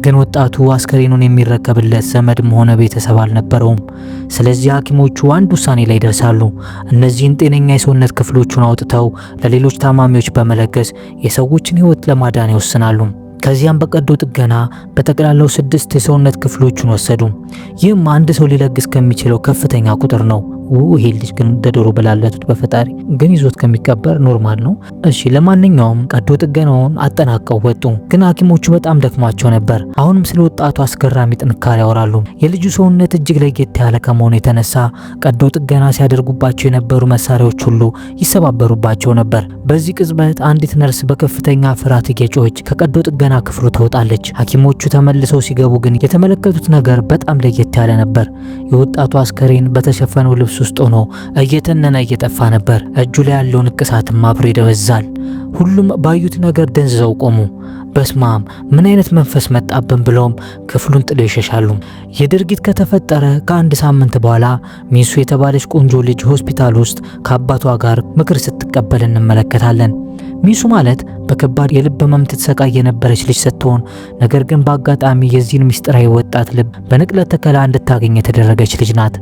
ግን ወጣቱ አስከሬኑን የሚረከብለት ዘመድም ሆነ ቤተሰብ አልነበረውም። ስለዚህ ሐኪሞቹ አንድ ውሳኔ ላይ ይደርሳሉ። እነዚህን ጤነኛ የሰውነት ክፍሎቹን አውጥተው ለሌሎች ታማሚዎች በመለገስ የሰዎችን ሕይወት ለማዳን ይወስናሉ። ከዚያም በቀዶ ጥገና በጠቅላላው 6 የሰውነት ክፍሎቹን ወሰዱ። ይህም አንድ ሰው ሊለግስ ከሚችለው ከፍተኛ ቁጥር ነው። ይሄ ልጅ ግን ደዶሮ በላለቱት በፈጣሪ ግን ይዞት ከሚቀበር ኖርማል ነው። እሺ ለማንኛውም ቀዶ ጥገናውን አጠናቀው ወጡ። ግን ሐኪሞቹ በጣም ደክሟቸው ነበር። አሁንም ስለ ወጣቱ አስገራሚ ጥንካሬ ያወራሉ። የልጁ ሰውነት እጅግ ለየት ያለ ከመሆኑ የተነሳ ቀዶ ጥገና ሲያደርጉባቸው የነበሩ መሳሪያዎች ሁሉ ይሰባበሩባቸው ነበር። በዚህ ቅጽበት አንዲት ነርስ በከፍተኛ ፍርሃት እየጮኸች ከቀዶ ጥገና ክፍሉ ትወጣለች። ሐኪሞቹ ተመልሰው ሲገቡ ግን የተመለከቱት ነገር በጣም ለየት ያለ ነበር። የወጣቱ አስከሬን በተሸፈነው ልብስ ውስጥ ሆኖ እየተነነ እየጠፋ ነበር። እጁ ላይ ያለው ንቅሳትም አብሮ ይደበዛል። ሁሉም ባዩት ነገር ደንዝዘው ቆሙ። በስማም ምን አይነት መንፈስ መጣብን ብለውም ክፍሉን ጥለው ይሸሻሉ። የድርጊት ከተፈጠረ ከአንድ ሳምንት በኋላ ሚሱ የተባለች ቆንጆ ልጅ ሆስፒታል ውስጥ ከአባቷ ጋር ምክር ስትቀበል እንመለከታለን። ሚሱ ማለት በከባድ የልብ ህመም ትሰቃይ የነበረች ልጅ ስትሆን ነገር ግን በአጋጣሚ የዚህን ምስጢራዊ ወጣት ልብ በንቅለ ተከላ እንድታገኝ የተደረገች ልጅ ናት።